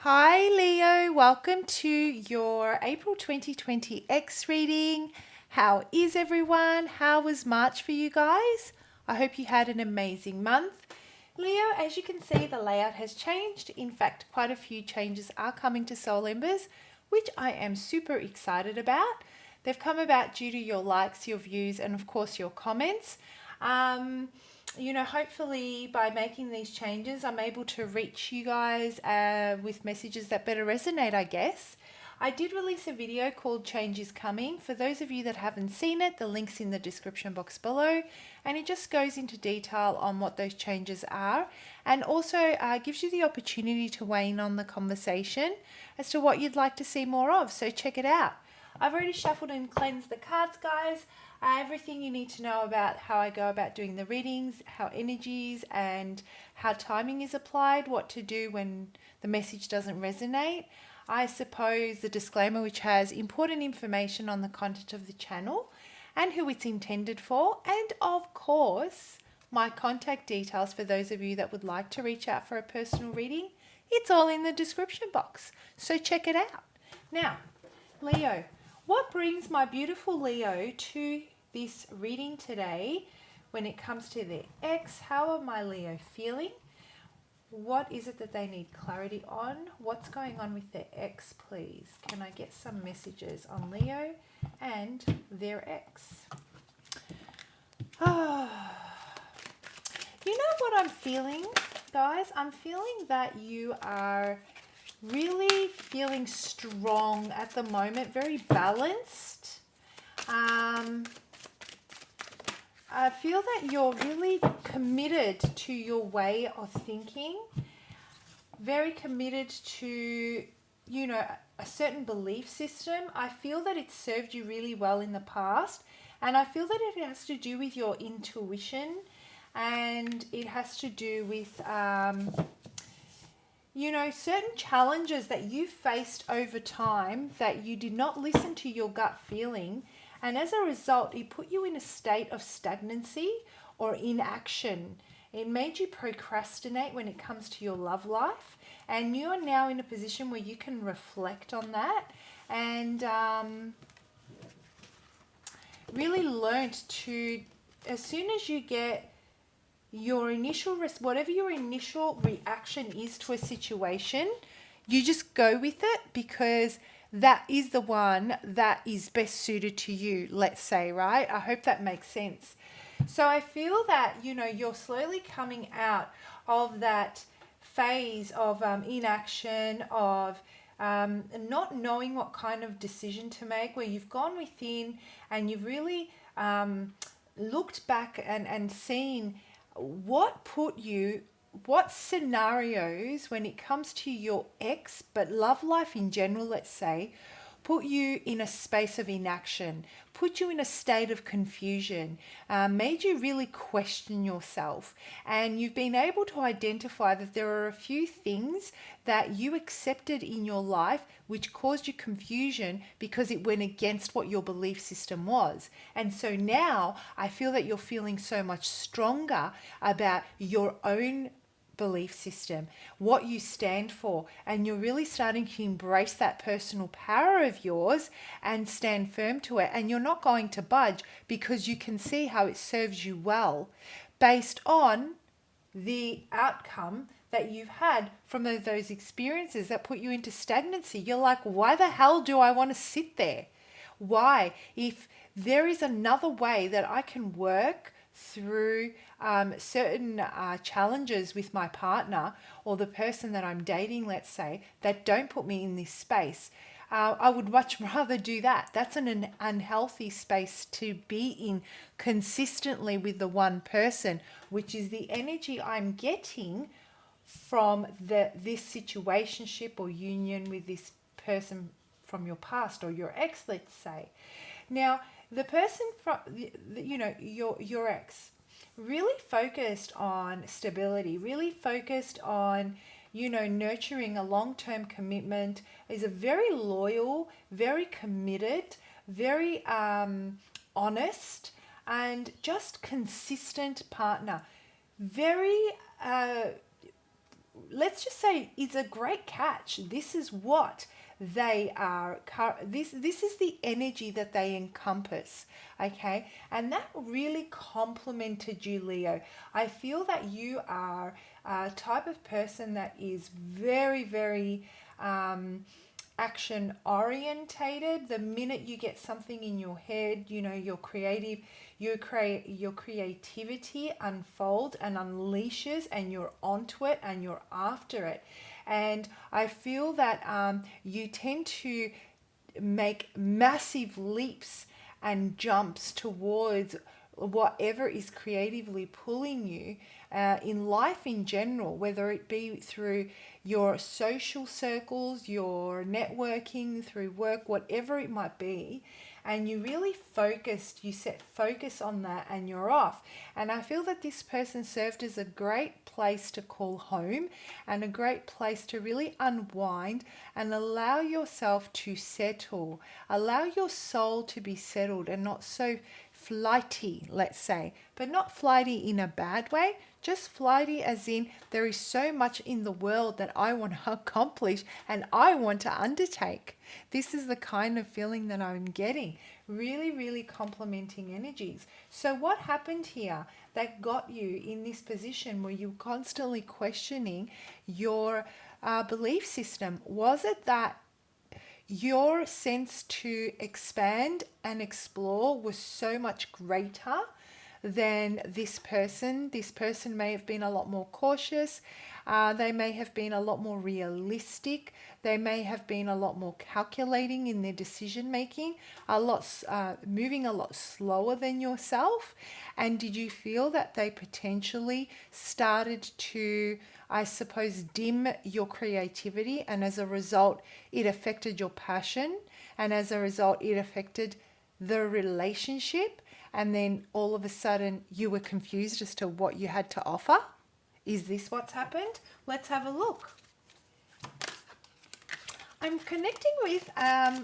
Hi Leo, welcome to your April 2020 X reading. How is everyone? How was March for you guys? I hope you had an amazing month. Leo, as you can see, the layout has changed. In fact, quite a few changes are coming to Soul Embers, which I am super excited about. They've come about due to your likes, your views, and of course your comments. Hopefully by making these changes, I'm able to reach you guys with messages that better resonate, I guess. I did release a video called Change is Coming. For those of you that haven't seen it, the link's in the description box below, and it just goes into detail on what those changes are and also gives you the opportunity to weigh in on the conversation as to what you'd like to see more of. So check it out. I've already shuffled and cleansed the cards, guys. Everything you need to know about how I go about doing the readings, how energies and how timing is applied, what to do when the message doesn't resonate. I suppose the disclaimer, which has important information on the content of the channel and who it's intended for, and of course, my contact details for those of you that would like to reach out for a personal reading. It's all in the description box, so check it out. Now, Leo, what brings my beautiful Leo to this reading today when it comes to their ex? How are my Leo feeling? What is it that they need clarity on? What's going on with their ex, please? Can I get some messages on Leo and their ex? You know what I'm feeling, guys? I'm feeling that you are really feeling strong at the moment, very balanced. I feel that you're really committed to your way of thinking, very committed to, a certain belief system. I feel that it's served you really well in the past, and I feel that it has to do with your intuition, and it has to do with, certain challenges that you faced over time that you did not listen to your gut feeling. And as a result, it put you in a state of stagnancy or inaction. It made you procrastinate when it comes to your love life. And you are now in a position where you can reflect on that and really learnt to, as soon as you get your initial, whatever your initial reaction is to a situation, you just go with it because that is the one that is best suited to you, let's say, right? I hope that makes sense. So I feel that, you're slowly coming out of that phase of inaction, of not knowing what kind of decision to make, where you've gone within and you've really looked back and seen what scenarios when it comes to your ex, but love life in general, let's say, put you in a space of inaction, put you in a state of confusion, made you really question yourself. And you've been able to identify that there are a few things that you accepted in your life which caused you confusion because it went against what your belief system was. And so now I feel that you're feeling so much stronger about your own belief system, what you stand for, and you're really starting to embrace that personal power of yours and stand firm to it. And you're not going to budge because you can see how it serves you well based on the outcome that you've had from those experiences that put you into stagnancy. You're like, why the hell do I want to sit there? Why? If there is another way that I can work through certain challenges with my partner or the person that I'm dating, let's say, that don't put me in this space, I would much rather do that. That's an unhealthy space to be in consistently with the one person, which is the energy I'm getting from this situationship or union with this person from your past or your ex, let's say. Now, the person from, your ex, really focused on stability, really focused on, nurturing a long-term commitment, is a very loyal, very committed, very honest, and just consistent partner. Very let's just say, is a great catch. This is what they are, this is the energy that they encompass, okay? And that really complemented you, Leo. I feel that you are a type of person that is very, very action orientated. The minute you get something in your head, you know, your creative, your creativity unfolds and unleashes, and you're onto it and you're after it. And I feel that you tend to make massive leaps and jumps towards whatever is creatively pulling you in life in general, whether it be through your social circles, your networking, through work, whatever it might be. And you really focused, you set focus on that, and you're off. And I feel that this person served as a great place to call home and a great place to really unwind and allow yourself to settle. Allow your soul to be settled and not so flighty, let's say, but not flighty in a bad way, just flighty as in there is so much in the world that I want to accomplish and I want to undertake. This is the kind of feeling that I'm getting. Really, really complimenting energies. So what happened here that got you in this position where you're constantly questioning your belief system? Was it that your sense to expand and explore was so much greater than this person? This person may have been a lot more cautious. They may have been a lot more realistic. They may have been a lot more calculating in their decision making, moving a lot slower than yourself. And did you feel that they potentially started to, I suppose, dim your creativity, and as a result, it affected your passion, and as a result, it affected the relationship, and then all of a sudden you were confused as to what you had to offer? Is this what's happened? Let's have a look. I'm connecting with a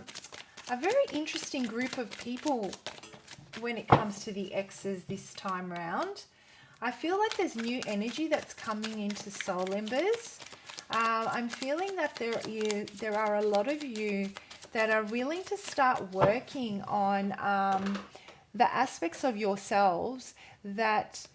very interesting group of people when it comes to the exes this time round. I feel like there's new energy that's coming into Soul Embers. I'm feeling that there are a lot of you that are willing to start working on the aspects of yourselves that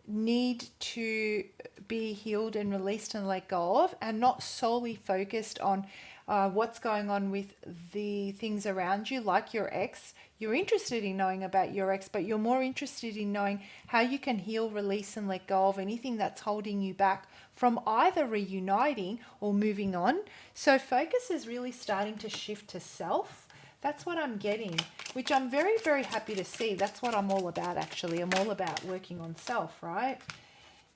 need to be healed and released and let go of, and not solely focused on what's going on with the things around you, like your ex. You're interested in knowing about your ex, but you're more interested in knowing how you can heal, release, and let go of anything that's holding you back from either reuniting or moving on. So focus is really starting to shift to self. That's what I'm getting, which I'm very, very happy to see. That's what I'm all about, actually. I'm all about working on self, right?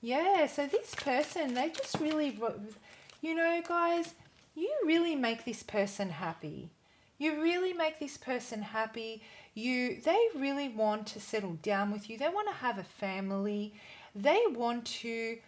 Yeah, so this person, they just really, you know, guys, you really make this person happy. You really make this person happy. They really want to settle down with you. They want to have a family. They want to,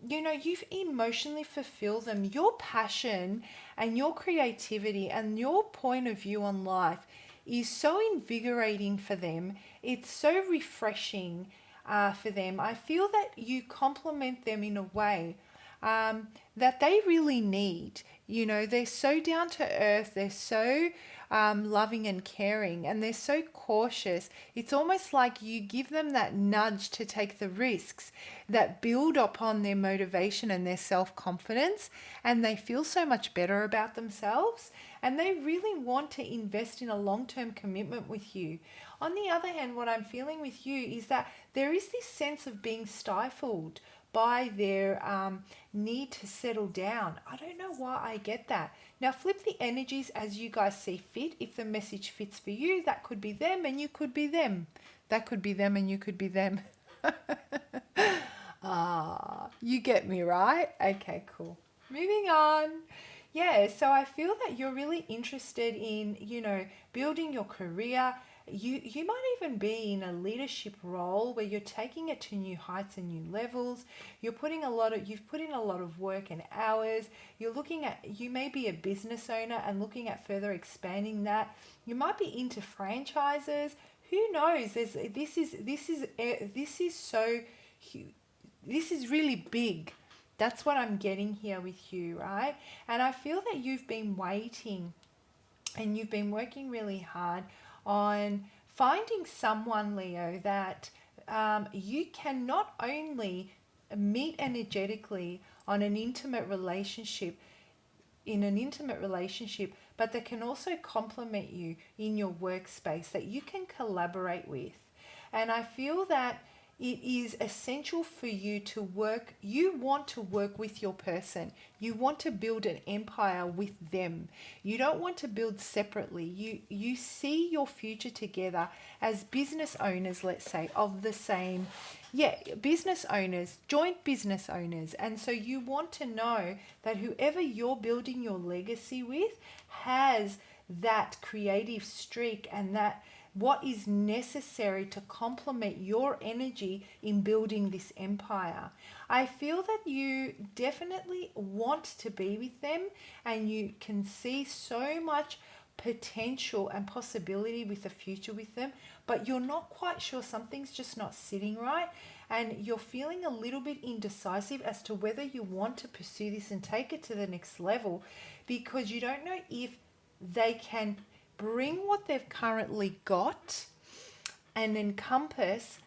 you've emotionally fulfilled them. Your passion and your creativity and your point of view on life is so invigorating for them. It's so refreshing for them. I feel that you compliment them in a way that they really need. You know, they're so down to earth, they're so loving and caring, and they're so cautious. It's almost like you give them that nudge to take the risks that build upon their motivation and their self-confidence, and they feel so much better about themselves, and they really want to invest in a long-term commitment with you. On the other hand, what I'm feeling with you is that there is this sense of being stifled by their need to settle down. I don't know why I get that. Now flip the energies as you guys see fit. If the message fits for you, that could be them and you could be them. That could be them and you could be them. You get me, right? Okay, cool. Moving on. Yeah, so I feel that you're really interested in, building your career. You might even be in a leadership role where you're taking it to new heights and new levels. You've put in a lot of work and hours. You may be a business owner and looking at further expanding that. You might be into franchises. Who knows? This is really big. That's what I'm getting here with you, right? And I feel that you've been waiting and you've been working really hard on finding someone, Leo, that you can not only meet energetically on an intimate relationship, in an intimate relationship, but that can also complement you in your workspace, that you can collaborate with. And I feel that it is essential for you to work. You want to work with your person. You want to build an empire with them. You don't want to build separately. You see your future together as business owners, let's say, of the same, business owners, joint business owners. And so you want to know that whoever you're building your legacy with has that creative streak and that what is necessary to complement your energy in building this empire. I feel that you definitely want to be with them and you can see so much potential and possibility with the future with them, but you're not quite sure. Something's just not sitting right and you're feeling a little bit indecisive as to whether you want to pursue this and take it to the next level, because you don't know if they can bring what they've currently got and encompass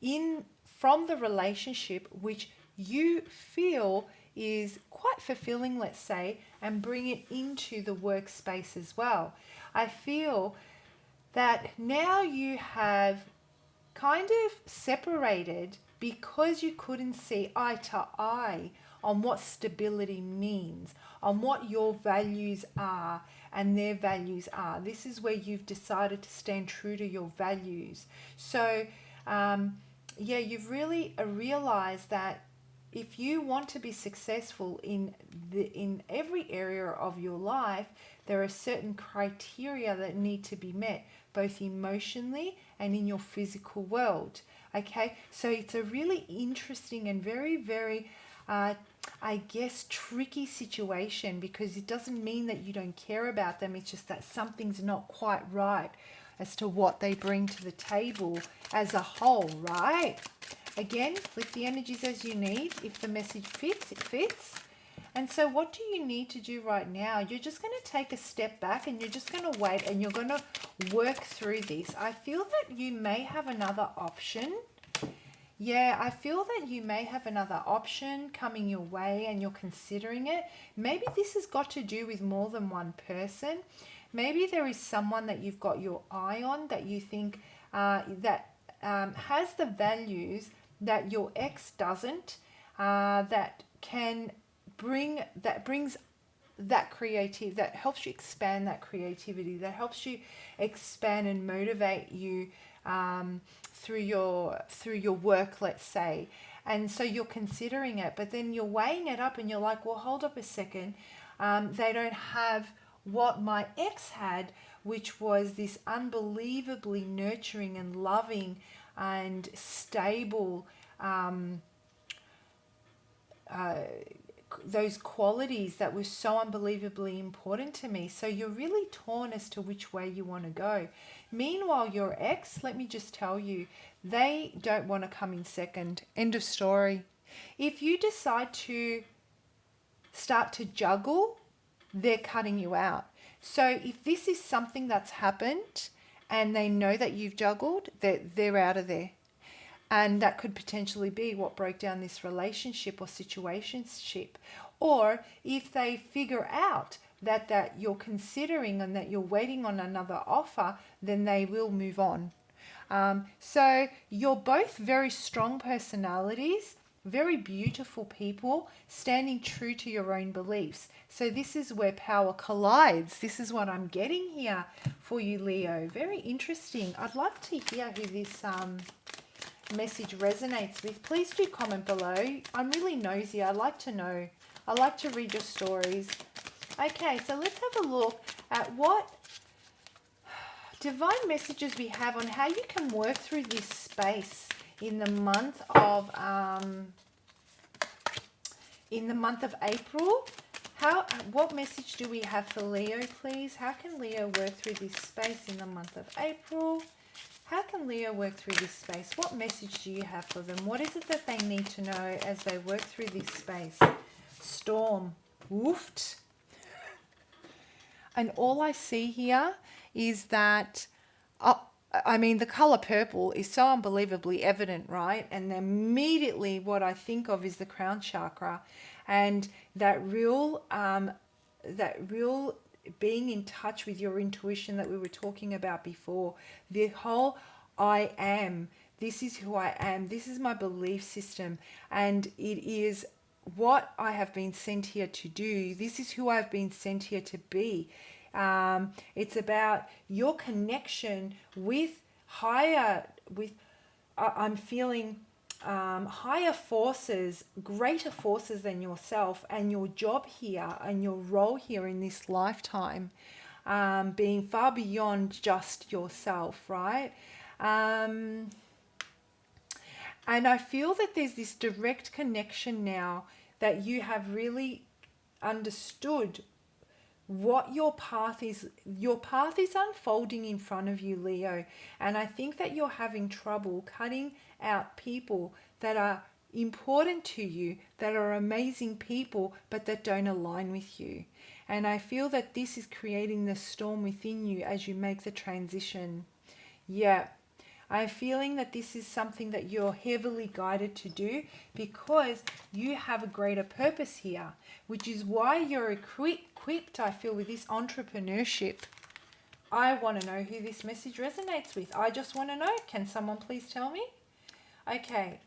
in from the relationship which you feel is quite fulfilling, let's say, and bring it into the workspace as well. I feel that now you have kind of separated because you couldn't see eye to eye on what stability means, on what your values are and their values are. This is where you've decided to stand true to your values. So, you've really realized that if you want to be successful in every area of your life, there are certain criteria that need to be met, both emotionally and in your physical world. Okay, so it's a really interesting and very, very tricky situation, because it doesn't mean that you don't care about them. It's just that something's not quite right as to what they bring to the table as a whole, right? Again, lift the energies as you need. If the message fits, it fits. And so what do you need to do right now? You're just going to take a step back and you're just going to wait and you're going to work through this. I feel that you may have another option. Yeah, I feel that you may have another option coming your way and you're considering it. Maybe this has got to do with more than one person. Maybe there is someone that you've got your eye on that you think has the values that your ex doesn't, that brings that creative, that helps you expand that creativity, that helps you expand and motivate you through your work, let's say. And so you're considering it, but then you're weighing it up and you're like, well, hold up a second. They don't have what my ex had, which was this unbelievably nurturing and loving and stable, those qualities that were so unbelievably important to me. So you're really torn as to which way you want to go. Meanwhile, your ex, let me just tell you, they don't want to come in second. End of story. If you decide to start to juggle, they're cutting you out. So if this is something that's happened and they know that you've juggled, they're out of there. And that could potentially be what broke down this relationship or situationship. Or if they figure out that you're considering and that you're waiting on another offer, then they will move on. So you're both very strong personalities, very beautiful people, standing true to your own beliefs. So this is where power collides. This is what I'm getting here for you, Leo. Very interesting. I'd love to hear who this message resonates with. Please do comment below. I'm really nosy. I like to know. I like to read your stories. Okay, so let's have a look at what divine messages we have on how you can work through this space in the month of April. What message do we have for Leo, please? How can Leo work through this space in the month of April? How can Leo work through this space? What message do you have for them? What is it that they need to know as they work through this space? Storm. Woofed. And all I see here is that, I mean, the color purple is so unbelievably evident, right? And immediately what I think of is the crown chakra, and that real being in touch with your intuition that we were talking about before. The whole I am. This is who I am. This is my belief system, and it is what I have been sent here to do. This is who I've been sent here to be. It's about your connection with higher, I'm feeling higher forces, greater forces than yourself, and your job here and your role here in this lifetime being far beyond just yourself, right? And I feel that there's this direct connection now that you have really understood what your path is. Your path is unfolding in front of you, Leo. And I think that you're having trouble cutting out people that are important to you, that are amazing people, but that don't align with you. And I feel that this is creating the storm within you as you make the transition. Yeah. I'm feeling that this is something that you're heavily guided to do because you have a greater purpose here, which is why you're equipped, I feel, with this entrepreneurship. I want to know who this message resonates with. I just want to know. Can someone please tell me? Okay,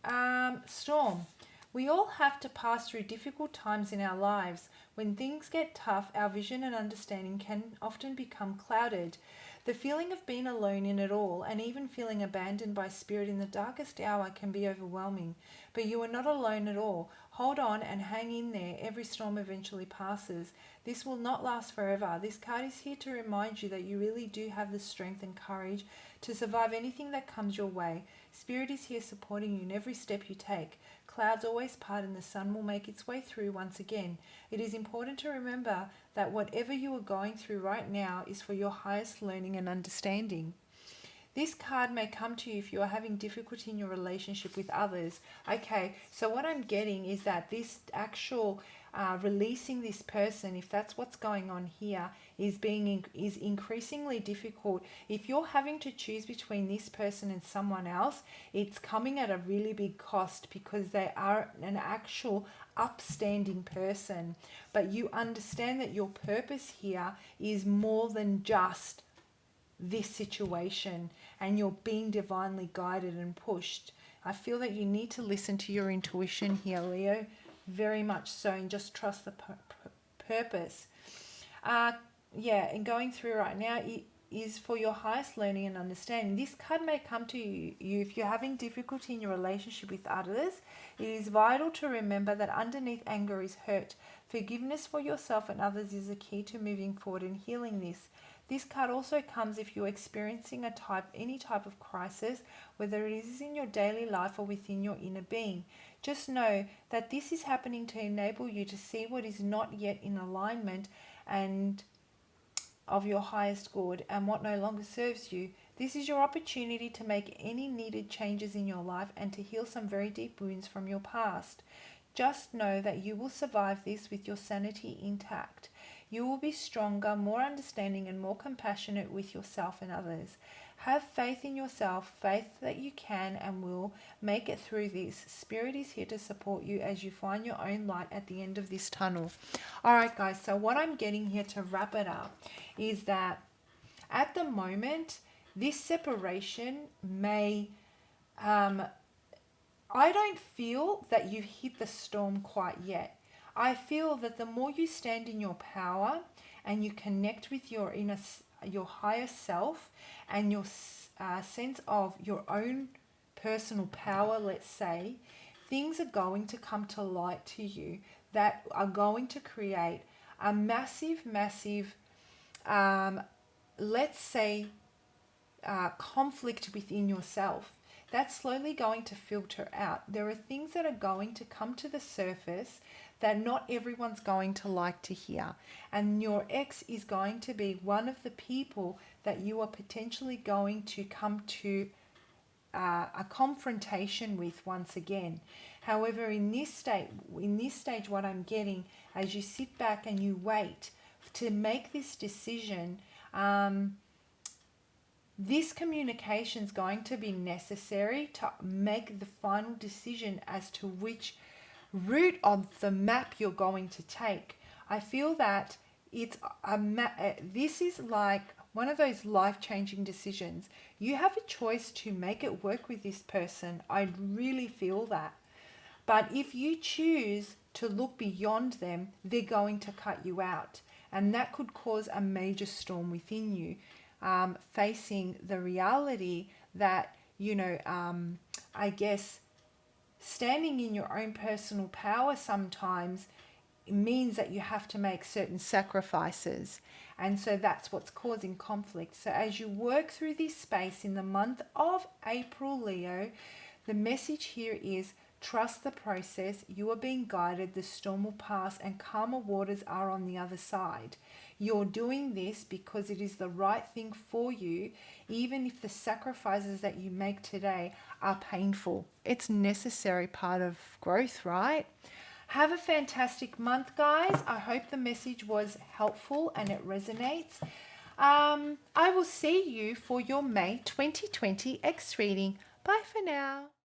Storm. We all have to pass through difficult times in our lives. When things get tough, our vision and understanding can often become clouded. The feeling of being alone in it all, and even feeling abandoned by spirit in the darkest hour, can be overwhelming. But you are not alone at all. Hold on and hang in there. Every storm eventually passes. This will not last forever. This card is here to remind you that you really do have the strength and courage to survive anything that comes your way. Spirit is here supporting you in every step you take. Clouds always part and the sun will make its way through once again. It is important to remember that whatever you are going through right now is for your highest learning and understanding. This card may come to you if you are having difficulty in your relationship with others. Okay, so what I'm getting is that this actual releasing this person, if that's what's going on here, is increasingly difficult. If you're having to choose between this person and someone else, it's coming at a really big cost because they are an actual upstanding person. But you understand that your purpose here is more than just this situation, and you're being divinely guided and pushed. I feel that you need to listen to your intuition here, Leo, very much so, and just trust the purpose. And going through right now, it is for your highest learning and understanding. This card may come to you if you're having difficulty in your relationship with others. It is vital to remember that underneath anger is hurt. Forgiveness for yourself and others is the key to moving forward and healing this. This card also comes if you're experiencing any type of crisis, whether it is in your daily life or within your inner being. Just know that this is happening to enable you to see what is not yet in alignment and of your highest good and what no longer serves you. This is your opportunity to make any needed changes in your life and to heal some very deep wounds from your past. Just know that you will survive this with your sanity intact. You will be stronger, more understanding, and more compassionate with yourself and others. Have faith in yourself, faith that you can and will make it through this. Spirit is here to support you as you find your own light at the end of this tunnel. All right, guys, so what I'm getting here to wrap it up is that at the moment, this separation may... I don't feel that you've hit the storm quite yet. I feel that the more you stand in your power and you connect with your higher self and your sense of your own personal power, let's say, things are going to come to light to you that are going to create a massive, let's say, conflict within yourself. That's slowly going to filter out. There are things that are going to come to the surface that not everyone's going to like to hear. And your ex is going to be one of the people that you are potentially going to come to a confrontation with once again. However, in this stage, what I'm getting as you sit back and you wait to make this decision, this communication is going to be necessary to make the final decision as to which route of the map you're going to take. I feel that it's this is like one of those life-changing decisions. You have a choice to make it work with this person. I really feel that. But if you choose to look beyond them, they're going to cut you out. And that could cause a major storm within you, facing the reality that, I guess, standing in your own personal power sometimes means that you have to make certain sacrifices. And so that's what's causing conflict. So as you work through this space in the month of April, Leo, the message here is trust the process. You are being guided. The storm will pass and calmer waters are on the other side. You're doing this because it is the right thing for you, even if the sacrifices that you make today are painful. It's a necessary part of growth, right? Have a fantastic month, guys. I hope the message was helpful and it resonates. I will see you for your May 2020 X reading. Bye for now.